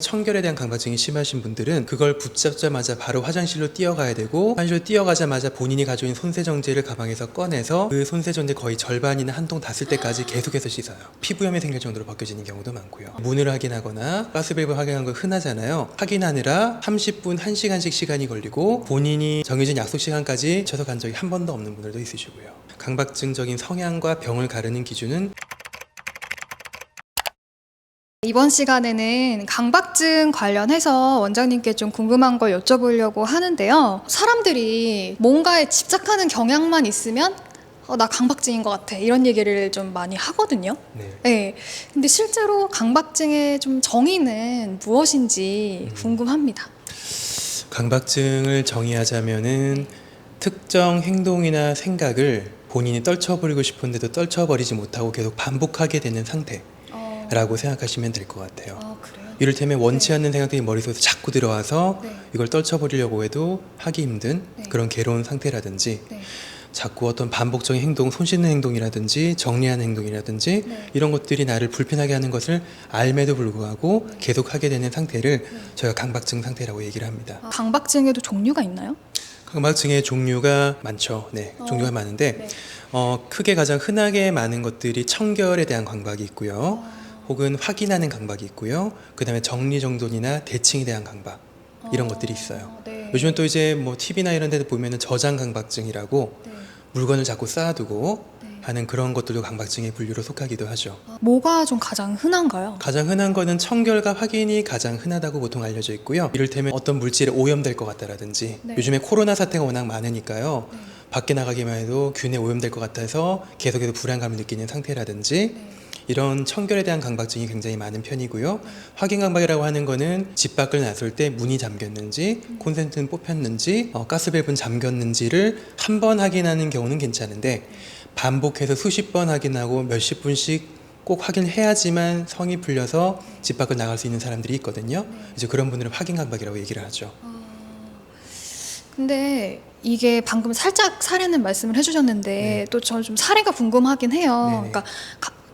청결에 대한 강박증이 심하신 분들은 그걸 붙잡자마자 바로 화장실로 뛰어가야 되고, 화장실로 뛰어가자마자 본인이 가지고 있는 손세정제를 가방에서 꺼내서 그 손세정제 거의 절반이나 한 통 다 쓸 때까지 계속해서 씻어요. 피부염이 생길 정도로 벗겨지는 경우도 많고요. 문을 확인하거나 가스밸브 확인하는 거 흔하잖아요. 확인하느라 30분, 1시간씩 시간이 걸리고 본인이 정해진 약속 시간까지 쳐서 간 적이 한 번도 없는 분들도 있으시고요. 강박증적인 성향과 병을 가르는 기준은 이번 시간에는 강박증 관련해서 원장님께 좀 궁금한 걸 여쭤보려고 하는데요. 사람들이 뭔가에 집착하는 경향만 있으면 나 강박증인 것 같아, 이런 얘기를 좀 많이 하거든요. 네. 근데 실제로 강박증의 좀 정의는 무엇인지 궁금합니다. 강박증을 정의하자면은 특정 행동이나 생각을 본인이 떨쳐버리고 싶은데도 떨쳐버리지 못하고 계속 반복하게 되는 상태라고 생각하시면 될 것 같아요. 그래요? 이를테면 원치 않는 생각들이 머릿속에 자꾸 들어와서 네. 이걸 떨쳐버리려고 해도 하기 힘든 네. 그런 괴로운 상태라든지, 네. 자꾸 어떤 반복적인 행동, 손 씻는 행동이라든지 정리하는 행동이라든지 네. 이런 것들이 나를 불편하게 하는 것을 알매도 불구하고 계속 하게 되는 상태를 저희가 강박증 상태라고 얘기를 합니다. 강박증에도 종류가 있나요? 강박증의 종류가 많죠. 종류가 많은데 크게 가장 흔하게 많은 것들이 청결에 대한 강박이 있고요. 혹은 확인하는 강박이 있고요. 그 다음에 정리정돈이나 대칭에 대한 강박, 이런 것들이 있어요. 네. 요즘은 또 이제 뭐 TV나 이런 데도 보면은 저장 강박증이라고 네. 물건을 자꾸 쌓아두고 네. 하는 그런 것들도 강박증의 분류로 속하기도 하죠. 뭐가 좀 가장 흔한가요? 가장 흔한 거는 청결과 확인이 가장 흔하다고 보통 알려져 있고요. 이를테면 어떤 물질에 오염될 것 같다라든지, 네. 요즘에 코로나 사태가 워낙 많으니까요. 네. 밖에 나가기만 해도 균에 오염될 것 같아서 계속해서 불안감을 느끼는 상태라든지, 네. 이런 청결에 대한 강박증이 굉장히 많은 편이고요. 확인 강박이라고 하는 거는 집 밖을 나설 때 문이 잠겼는지, 콘센트는 뽑혔는지, 가스밸브는 잠겼는지를 한 번 확인하는 경우는 괜찮은데, 반복해서 수십 번 확인하고 몇십 분씩 꼭 확인해야지만 성이 풀려서 집 밖을 나갈 수 있는 사람들이 있거든요. 이제 그런 분들은 확인 강박이라고 얘기를 하죠. 근데 이게 방금 살짝 사례는 말씀을 해주셨는데 네. 또 저 좀 사례가 궁금하긴 해요. 네네. 그러니까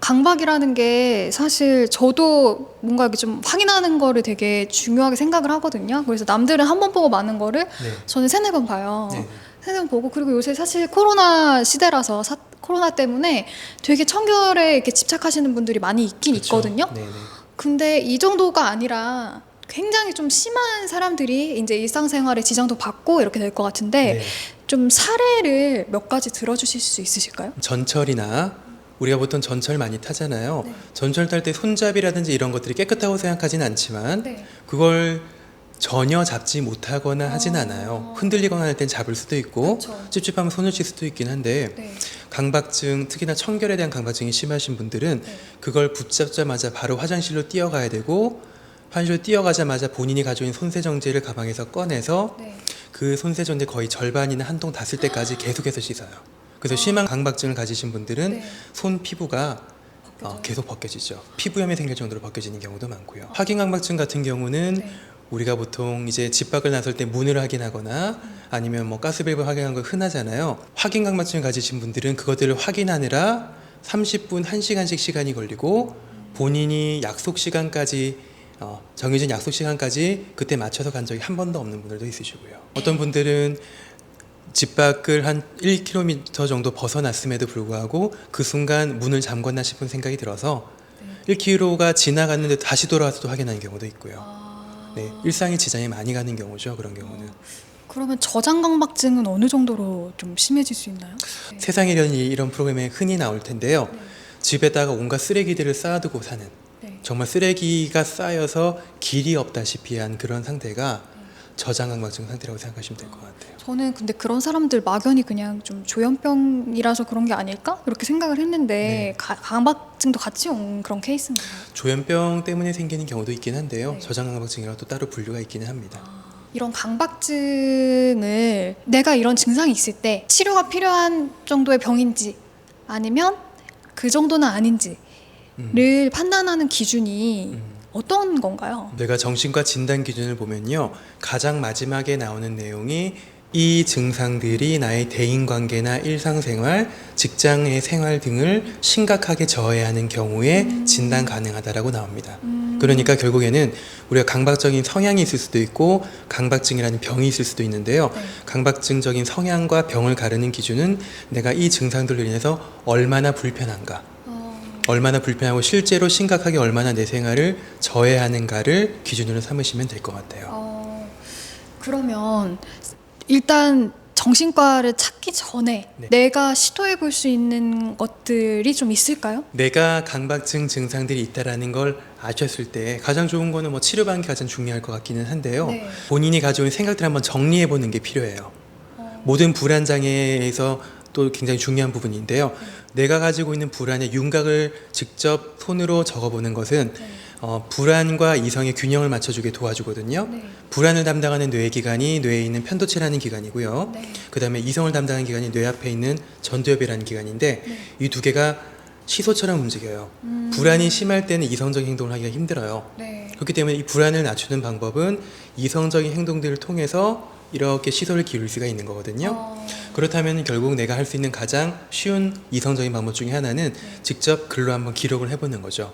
강박이라는 게 사실 저도 뭔가 이렇게 좀 확인하는 거를 되게 중요하게 생각을 하거든요. 그래서 남들은 한 번 보고 마는 거를 저는 세네 번 봐요. 네. 세네 번 보고, 그리고 요새 사실 코로나 시대라서 코로나 때문에 되게 청결에 이렇게 집착하시는 분들이 많이 있긴 그렇죠. 있거든요. 네네. 근데 이 정도가 아니라 굉장히 좀 심한 사람들이 이제 일상생활에 지장도 받고 이렇게 될 것 같은데, 네. 좀 사례를 몇 가지 들어주실 수 있으실까요? 전철이나 우리가 보통 전철 많이 타잖아요. 네. 전철 탈 때 손잡이라든지 이런 것들이 깨끗하고 생각하지는 않지만 네. 그걸 전혀 잡지 못하거나 하진 않아요. 흔들리거나 할 땐 잡을 수도 있고 그쵸. 찝찝하면 손을 칠 수도 있긴 한데, 네. 강박증, 특히나 청결에 대한 강박증이 심하신 분들은 네. 그걸 붙잡자마자 바로 화장실로 뛰어가야 되고, 화장실로 뛰어가자마자 본인이 가지고 있는 손세정제를 가방에서 꺼내서 네. 그 손세정제 거의 절반이나 한 통 다 쓸 때까지 계속해서 씻어요. 그래서 심한 강박증을 가지신 분들은 네. 손 피부가 벗겨져요? 계속 벗겨지죠. 피부염이 생길 정도로 벗겨지는 경우도 많고요. 확인 강박증 같은 경우는 네. 우리가 보통 이제 집 밖을 나설 때 문을 확인하거나 아니면 뭐 가스밸브 확인하는 거 흔하잖아요. 확인 강박증을 가지신 분들은 그것들을 확인하느라 30분, 1시간씩 시간이 걸리고 본인이 약속 시간까지 정해진 약속 시간까지 그때 맞춰서 간 적이 한 번도 없는 분들도 있으시고요. 어떤 분들은 집 밖을 한 1km 정도 벗어났음에도 불구하고 그 순간 문을 잠궜나 싶은 생각이 들어서 1km가 지나갔는데 다시 돌아와서 또 확인하는 경우도 있고요. 네, 일상에 지장이 많이 가는 경우죠. 그런 경우는. 그러면 저장 강박증은 어느 정도로 좀 심해질 수 있나요? 네. 세상이라는 이런 프로그램에 흔히 나올 텐데요. 집에다가 온갖 쓰레기들을 쌓아두고 사는, 네. 정말 쓰레기가 쌓여서 길이 없다시피 한 그런 상태가 저장 강박증 상태라고 생각하시면 될 것 같아요. 저는 근데 그런 사람들 막연히 그냥 좀 조현병이라서 그런 게 아닐까? 그렇게 생각을 했는데 네. 강박증도 같이 온 그런 케이스인가요? 조현병 때문에 생기는 경우도 있긴 한데요. 네. 저장 강박증이라고 또 따로 분류가 있기는 합니다. 이런 강박증을 내가 이런 증상이 있을 때 치료가 필요한 정도의 병인지 아니면 그 정도는 아닌지를 판단하는 기준이 어떤 건가요? 내가 정신과 진단 기준을 보면요, 가장 마지막에 나오는 내용이 이 증상들이 나의 대인관계나 일상생활, 직장의 생활 등을 심각하게 저해하는 경우에 진단 가능하다라고 나옵니다. 그러니까 결국에는 우리가 강박적인 성향이 있을 수도 있고 강박증이라는 병이 있을 수도 있는데요. 네. 강박증적인 성향과 병을 가르는 기준은 내가 이 증상들로 인해서 얼마나 불편한가, 얼마나 불편하고 실제로 심각하게 얼마나 내 생활을 저해하는가를 기준으로 삼으시면 될 것 같아요. 그러면 일단 정신과를 찾기 전에 네. 내가 시도해 볼 수 있는 것들이 좀 있을까요? 내가 강박증 증상들이 있다라는 걸 아셨을 때 가장 좋은 거는 뭐 치료받는 게 가장 중요할 것 같기는 한데요. 네. 본인이 가지고 있는 생각들을 한번 정리해 보는 게 필요해요. 모든 불안 장애에서 또 굉장히 중요한 부분인데요. 내가 가지고 있는 불안의 윤곽을 직접 손으로 적어보는 것은 불안과 이성의 균형을 맞춰주게 도와주거든요. 네. 불안을 담당하는 뇌기관이 뇌에 있는 편도체라는 기관이고요. 네. 그 다음에 이성을 담당하는 기관이 뇌 앞에 있는 전두엽이라는 기관인데 네. 이 두 개가 시소처럼 움직여요. 불안이 심할 때는 이성적인 행동을 하기가 힘들어요. 네. 그렇기 때문에 이 불안을 낮추는 방법은 이성적인 행동들을 통해서 이렇게 시소를 기울일 수가 있는 거거든요. 그렇다면 결국 내가 할 수 있는 가장 쉬운 이성적인 방법 중에 하나는 직접 글로 한번 기록을 해보는 거죠.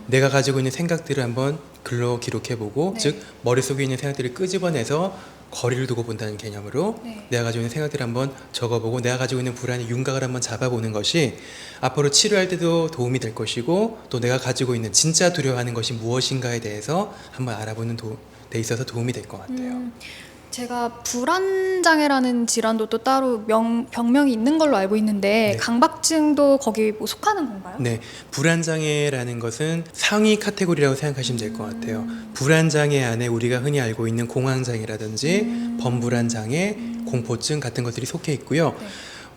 내가 가지고 있는 생각들을 한번 글로 기록해보고 네. 즉 머릿속에 있는 생각들을 끄집어내서 거리를 두고 본다는 개념으로 네. 내가 가지고 있는 생각들을 한번 적어보고 내가 가지고 있는 불안의 윤곽을 한번 잡아보는 것이 앞으로 치료할 때도 도움이 될 것이고 또 내가 가지고 있는 진짜 두려워하는 것이 무엇인가에 대해서 한번 알아보는 데 있어서 도움이 될 것 같아요. 제가 불안장애라는 질환도 또 따로 병명이 있는 걸로 알고 있는데 네. 강박증도 거기 뭐 속하는 건가요? 네, 불안장애라는 것은 상위 카테고리라고 생각하시면 될 것 같아요. 불안장애 안에 우리가 흔히 알고 있는 공황장애라든지 범불안장애, 공포증 같은 것들이 속해 있고요. 네.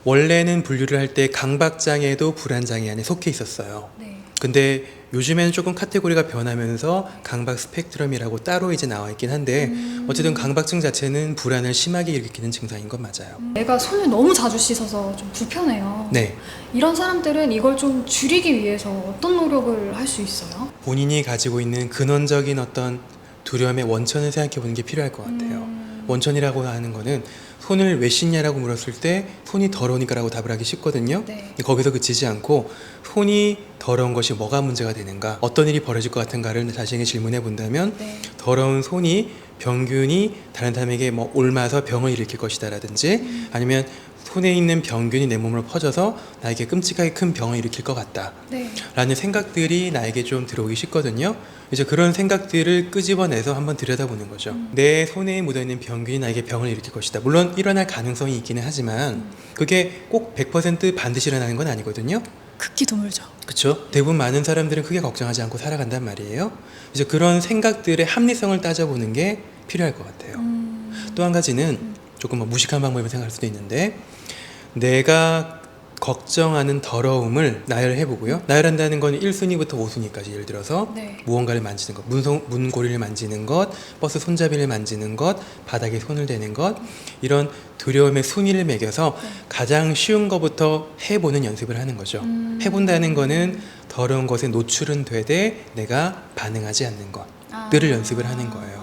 원래는 분류를 할 때 강박장애도 불안장애 안에 속해 있었어요. 네. 근데 요즘에는 조금 카테고리가 변하면서 강박 스펙트럼이라고 따로 이제 나와 있긴 한데 어쨌든 강박증 자체는 불안을 심하게 일으키는 증상인 건 맞아요. 내가 손을 너무 자주 씻어서 좀 불편해요. 네. 이런 사람들은 이걸 좀 줄이기 위해서 어떤 노력을 할 수 있어요? 본인이 가지고 있는 근원적인 어떤 두려움의 원천을 생각해 보는 게 필요할 것 같아요. 원천이라고 하는 거는 손을 왜 씻냐라고 물었을 때 손이 더러우니까라고 답을 하기 쉽거든요. 네. 거기서 그치지 않고 손이 더러운 것이 뭐가 문제가 되는가, 어떤 일이 벌어질 것 같은가를 자신에게 질문해 본다면 네. 더러운 손이 병균이 다른 사람에게 뭐 옮아서 병을 일으킬 것이다라든지 아니면 손에 있는 병균이 내 몸으로 퍼져서 나에게 끔찍하게 큰 병을 일으킬 것 같다 네. 라는 생각들이 나에게 좀 들어오기 쉽거든요. 이제 그런 생각들을 끄집어내서 한번 들여다보는 거죠. 내 손에 묻어있는 병균이 나에게 병을 일으킬 것이다. 물론 일어날 가능성이 있기는 하지만 그게 꼭 100% 반드시 일어나는 건 아니거든요. 극히 드물죠. 그렇죠. 대부분 많은 사람들은 크게 걱정하지 않고 살아간단 말이에요. 이제 그런 생각들의 합리성을 따져보는 게 필요할 것 같아요. 또 한 가지는 조금 뭐 무식한 방법을 생각할 수도 있는데 내가 걱정하는 더러움을 나열해 보고요. 나열한다는 건 1순위부터 5순위까지 예를 들어서 네. 무언가를 만지는 것, 문고리를 만지는 것, 버스 손잡이를 만지는 것, 바닥에 손을 대는 것 이런 두려움의 순위를 매겨서 가장 쉬운 것부터 해보는 연습을 하는 거죠. 해본다는 거는 더러운 것에 노출은 되되 내가 반응하지 않는 것들을 연습을 하는 거예요.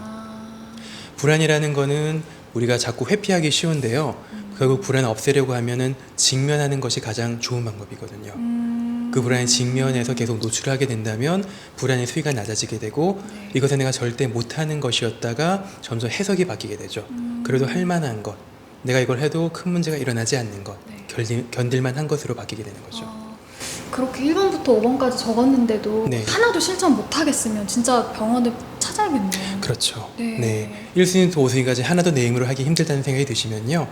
불안이라는 거는 우리가 자꾸 회피하기 쉬운데요. 결국 불안을 없애려고 하면은 직면하는 것이 가장 좋은 방법이거든요. 그 불안에 직면해서 계속 노출하게 된다면 불안의 수위가 낮아지게 되고 이것은 내가 절대 못하는 것이었다가 점점 해석이 바뀌게 되죠. 그래도 할 만한 것, 내가 이걸 해도 큰 문제가 일어나지 않는 것, 견딜만 한 것으로 바뀌게 되는 거죠. 그렇게 1번부터 5번까지 적었는데도 네. 하나도 실천 못하겠으면 진짜 병원을 찾아야겠네요. 그렇죠. 네. 네. 1순위부터 5순위까지 하나도 내 힘으로 하기 힘들다는 생각이 드시면요.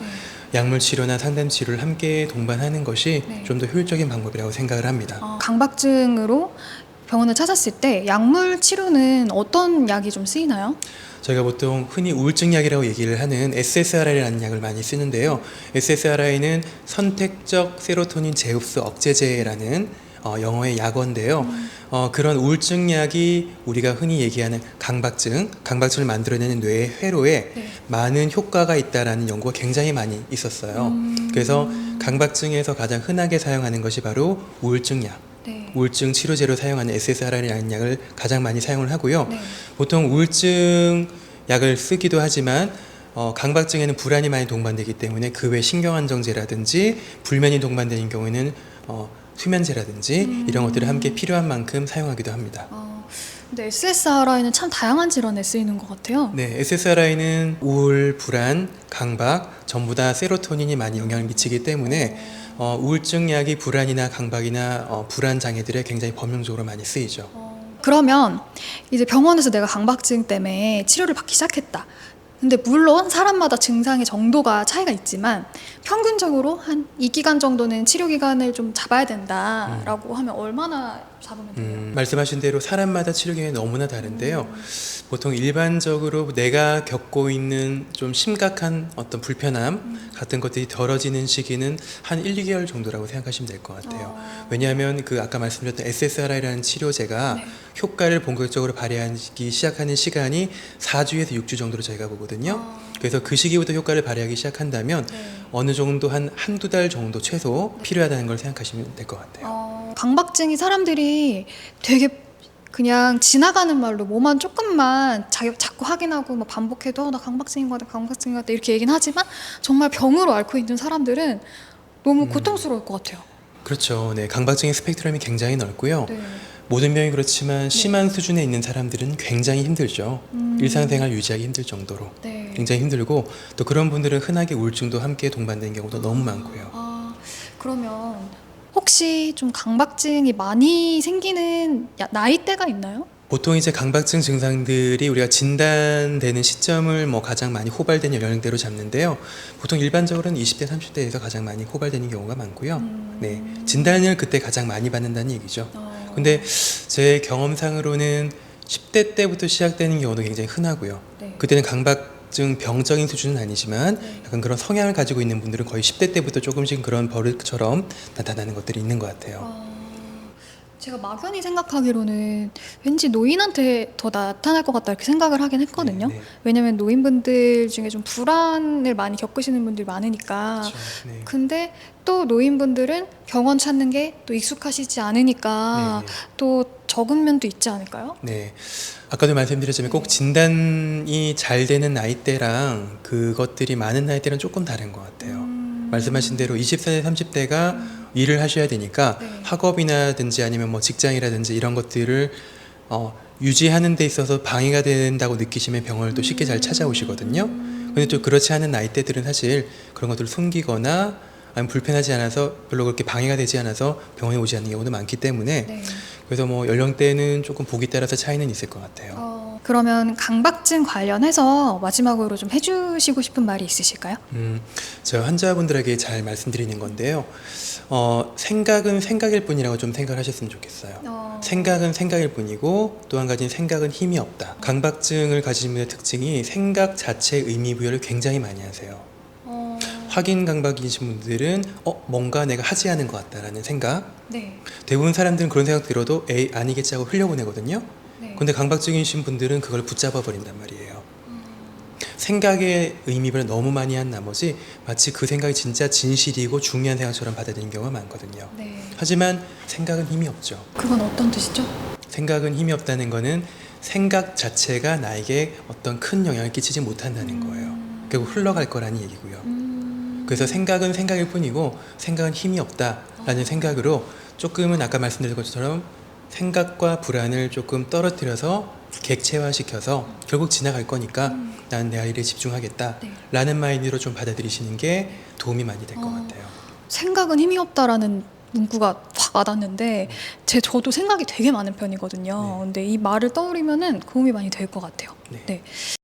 약물 치료나 상담 치료를 함께 동반하는 것이 네. 좀 더 효율적인 방법이라고 생각을 합니다. 강박증으로 병원을 찾았을 때 약물 치료는 어떤 약이 좀 쓰이나요? 저희가 보통 흔히 우울증 약이라고 얘기를 하는 SSRI라는 약을 많이 쓰는데요. SSRI는 선택적 세로토닌 재흡수 억제제라는 영어의 약어인데요. 그런 우울증 약이 우리가 흔히 얘기하는 강박증을 만들어내는 뇌의 회로에 많은 효과가 있다라는 연구가 굉장히 많이 있었어요. 그래서 강박증에서 가장 흔하게 사용하는 것이 바로 우울증 약. 네. 우울증 치료제로 사용하는 SSRI라는 약을 가장 많이 사용을 하고요. 네. 보통 우울증 약을 쓰기도 하지만 강박증에는 불안이 많이 동반되기 때문에 그 외 신경안정제라든지 불면이 동반되는 경우에는 수면제라든지 이런 것들을 함께 필요한 만큼 사용하기도 합니다. 근데 SSRI는 참 다양한 질환에 쓰이는 것 같아요. 네, SSRI는 우울, 불안, 강박 전부 다 세로토닌이 많이 영향을 미치기 때문에 우울증 약이 불안이나 강박이나 불안 장애들에 굉장히 범용적으로 많이 쓰이죠. 그러면 이제 병원에서 내가 강박증 때문에 치료를 받기 시작했다. 근데 물론 사람마다 증상의 정도가 차이가 있지만 평균적으로 한 이 기간 정도는 치료 기간을 좀 잡아야 된다라고 하면 얼마나 잡으면 돼요? 말씀하신 대로 사람마다 치료 기간이 너무나 다른데요. 보통 일반적으로 내가 겪고 있는 좀 심각한 어떤 불편함 같은 것들이 덜어지는 시기는 한 1, 2개월 정도라고 생각하시면 될 것 같아요. 왜냐하면 그 아까 말씀드렸던 SSRI라는 치료제가 효과를 본격적으로 발휘하기 시작하는 시간이 4주에서 6주 정도로 저희가 보거든요. 그래서 그 시기부터 효과를 발휘하기 시작한다면 어느 정도 한 한두 달 정도 최소 필요하다는 걸 생각하시면 될 것 같아요. 강박증이 사람들이 되게 그냥 지나가는 말로 뭐만 조금만 자꾸 확인하고 막 반복해도 나 강박증인 것 같아, 강박증인 것 같아 이렇게 얘기는 하지만 정말 병으로 앓고 있는 사람들은 너무 고통스러울 것 같아요. 그렇죠. 네, 강박증의 스펙트럼이 굉장히 넓고요. 네. 모든 병이 그렇지만 심한 수준에 있는 사람들은 굉장히 힘들죠. 일상생활 유지하기 힘들 정도로 네. 굉장히 힘들고 또 그런 분들은 흔하게 우울증도 함께 동반되는 경우도 너무 많고요. 그러면 혹시 좀 강박증이 많이 생기는 나이대가 있나요? 보통 이제 강박증 증상들이 우리가 진단되는 시점을 뭐 가장 많이 호발되는 연령대로 잡는데요. 보통 일반적으로는 20대, 30대에서 가장 많이 호발되는 경우가 많고요. 네, 진단을 그때 가장 많이 받는다는 얘기죠. 근데 제 경험상으로는 10대 때부터 시작되는 경우도 굉장히 흔하고요. 네. 그때는 강박증 병적인 수준은 아니지만 약간 그런 성향을 가지고 있는 분들은 거의 10대 때부터 조금씩 그런 버릇처럼 나타나는 것들이 있는 것 같아요. 제가 막연히 생각하기로는 왠지 노인한테 더 나타날 것 같다 이렇게 생각을 하긴 했거든요. 네. 왜냐면 노인분들 중에 좀 불안을 많이 겪으시는 분들이 많으니까. 그렇죠. 네. 근데 또 노인분들은 병원 찾는 게 또 익숙하시지 않으니까 네. 또 적은 면도 있지 않을까요? 네. 아까도 말씀드렸지만 꼭 진단이 잘 되는 나이대랑 그것들이 많은 나이대랑 조금 다른 것 같아요. 말씀하신 대로 20세, 30대가 일을 하셔야 되니까 네. 학업이라든지 아니면 뭐 직장이라든지 이런 것들을 유지하는 데 있어서 방해가 된다고 느끼시면 병원을 또 쉽게 잘 찾아오시거든요. 근데 또 그렇지 않은 나이대들은 사실 그런 것들을 숨기거나 아니면 불편하지 않아서 별로 그렇게 방해가 되지 않아서 병원에 오지 않는 경우도 많기 때문에 네. 그래서 뭐 연령대는 조금 보기 따라서 차이는 있을 것 같아요. 그러면 강박증 관련해서 마지막으로 좀 해주시고 싶은 말이 있으실까요? 저 환자분들에게 잘 말씀드리는 건데요. 생각은 생각일 뿐이라고 좀 생각을 하셨으면 좋겠어요. 생각은 생각일 뿐이고 또 한 가지는 생각은 힘이 없다. 강박증을 가지신 분의 특징이 생각 자체의 의미 부여를 굉장히 많이 하세요. 확인 강박이신 분들은 뭔가 내가 하지 않은 것 같다라는 생각. 네. 대부분 사람들은 그런 생각 들어도 에이 아니겠지 하고 흘려보내거든요. 네. 근데 강박증이신 분들은 그걸 붙잡아 버린단 말이에요. 생각의 의미를 너무 많이 한 나머지 마치 그 생각이 진짜 진실이고 중요한 생각처럼 받아들이는 경우가 많거든요. 네. 하지만 생각은 힘이 없죠. 그건 어떤 뜻이죠? 생각은 힘이 없다는 거는 생각 자체가 나에게 어떤 큰 영향을 끼치지 못한다는 거예요. 결국 흘러갈 거라는 얘기고요. 그래서 생각은 생각일 뿐이고 생각은 힘이 없다라는 생각으로 조금은 아까 말씀드린 것처럼 생각과 불안을 조금 떨어뜨려서 객체화시켜서 결국 지나갈 거니까 나는 내 일에 집중하겠다라는 마인드로 좀 받아들이시는 게 도움이 많이 될 것 같아요. 생각은 힘이 없다라는 문구가 확 와닿는데 저도 생각이 되게 많은 편이거든요. 네. 근데 이 말을 떠올리면은 도움이 많이 될 것 같아요. 네. 네.